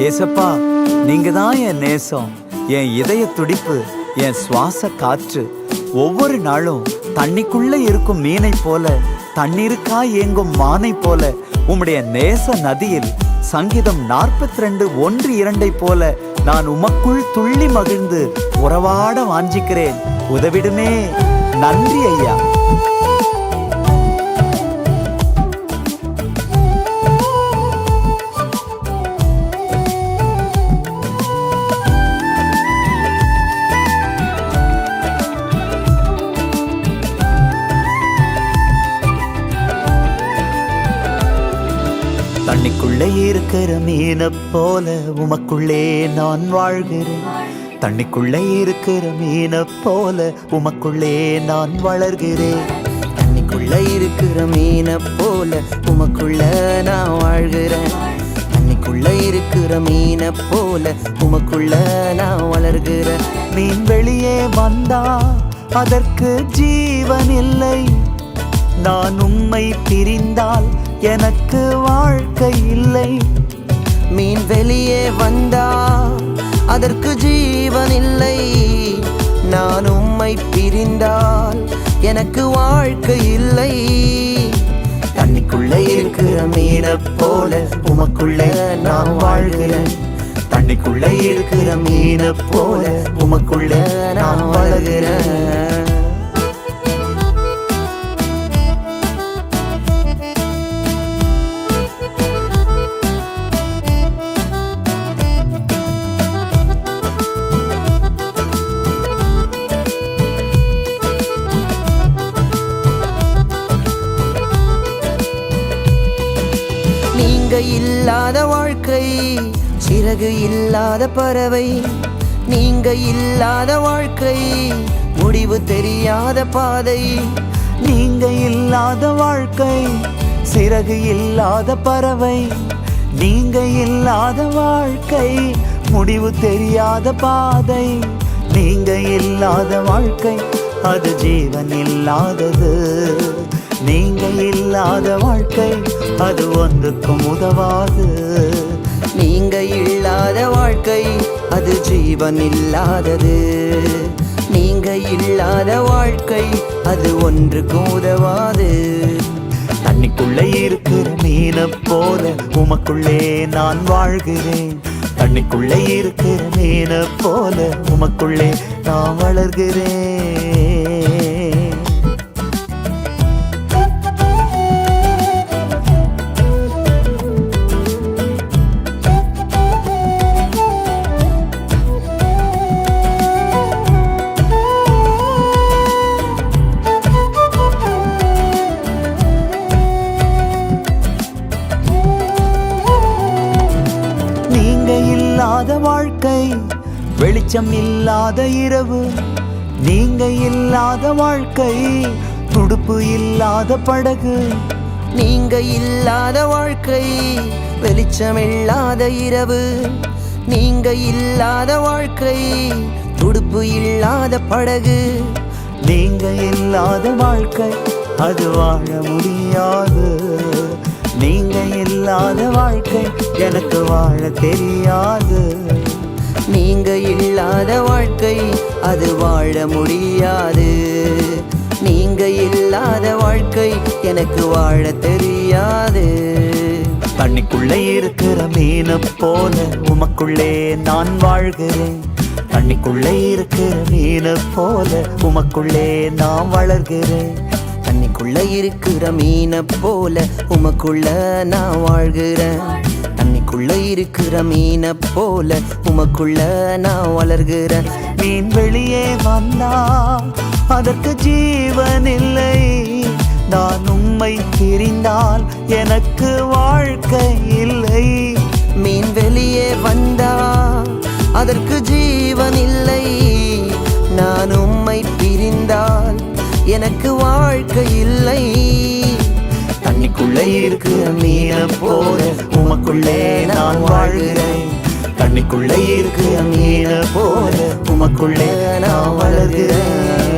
ஏசப்பா, நீங்க தான் என் நேசம், என் இதய துடிப்பு, என் சுவாச காற்று. ஒவ்வொரு நாளும் தண்ணிக்குள்ள இருக்கும் மீனை போல, தண்ணீருக்கா ஏங்கும் மானை போல, உம்முடைய நேச நதியில் சங்கீதம் 42:1-2 போல நான் உமக்குள் துள்ளி மகிழ்ந்து உறவாட வாஞ்சிக்கிறேன். உதவிடுமே. நன்றி ஐயா. தண்ணிக்குள்ளே இருக்கிற மீனை போல உமக்குள்ளே நான் வாழ்கிறேன். தண்ணிக்குள்ளே இருக்கிற மீனை போல உமக்குள்ளே நான் வளர்கிறேன். தண்ணிக்குள்ள இருக்கிற மீனை போல உமக்குள்ள நான் வாழ்கிறேன். தண்ணிக்குள்ள இருக்கிற மீனை போல உமக்குள்ள நான் வளர்கிறேன். மீன் வெளியே வந்தா அதற்கு ஜீவன் இல்லை. நான் உம்மை பிரிந்தால் எனக்கு வாழ்க்கை இல்லை. மீன் வெளியே வந்தா அதற்கு ஜீவன் இல்லை. நான் உம்மை பிரிந்தால் எனக்கு வாழ்க்கை இல்லை. தண்ணிக்குள்ள இருக்கிற மீனை போல உமக்குள்ள நான் வாழ்கிறேன். தண்ணிக்குள்ள இருக்கிற மீனை போல உமக்குள்ள நான் வளர்கிறேன். நீங்க இல்லாத வாழ்க்கை சிறகு இல்லாத பறவை. நீங்க இல்லாத வாழ்க்கை முடிவு தெரியாத பாதை. நீங்க இல்லாத வாழ்க்கை சிறகு இல்லாத பறவை. நீங்க இல்லாத வாழ்க்கை முடிவு தெரியாத பாதை. நீங்க இல்லாத வாழ்க்கை அது ஜீவன் இல்லாதது. நீங்க இல்லாத வாழ்க்கை அது ஒன்றுக்கும் உதவாது. நீங்க இல்லாத வாழ்க்கை அது ஜீவன் இல்லாதது. நீங்க இல்லாத வாழ்க்கை அது ஒன்றுக்கும் உதவாது. தண்ணிக்குள்ள இருக்கிற மீனை போல உமக்குள்ளே நான் வாழ்கிறேன். தண்ணிக்குள்ள இருக்கிற மீனை போல உமக்குள்ளே நான் வளர்கிறேன். இல்லாத வாழ்க்கை வெளிச்சம் இல்லாத இரவு. நீங்க இல்லாத வாழ்க்கை துடுப்பு இல்லாத படகு. நீங்க இல்லாத வாழ்க்கை வெளிச்சம் இல்லாத இரவு. நீங்க இல்லாத வாழ்க்கை துடுப்பு இல்லாத படகு. நீங்க இல்லாத வாழ்க்கை அது வாழ முடியாது. நீங்க இல்லாத வாழ்க்கை எனக்கு வாழ தெரியாது. நீங்க இல்லாத வாழ்க்கை அது வாழ முடியாது. நீங்க இல்லாத வாழ்க்கை எனக்கு வாழ தெரியாது. தண்ணிக்குள்ள இருக்கிற மீனை போல உமக்குள்ளே நான் வாழ்கிறேன். தண்ணிக்குள்ள இருக்கிற மீனை போல உமக்குள்ளே நான் வளர்கிறேன். தண்ணிக்குள்ள இருக்கிற மீனை போல உமக்குள்ள நான் வாழ்கிறேன். தண்ணிக்குள்ள இருக்கிற மீனை போல உமக்குள்ள நான் வளர்கிறேன். மீன் வெளியே வந்தா அதற்கு ஜீவன் இல்லை. நான் உம்மை பிரிந்தால் எனக்கு வாழ்க்கை இல்லை. மீன் வெளியே வந்தா அதற்கு ஜீவன் இல்லை. நான் உம்மை பிரிந்தால் எனக்கு வாழ்க்கை இல்லை. தண்ணிக்குள்ள இருக்கிற மீனை போல உமக்குள்ளே நான் வாழ்கிறேன். தண்ணிக்குள்ள இருக்கிற மீனை போல உமக்குள்ளே நான் வளர்கிறேன்.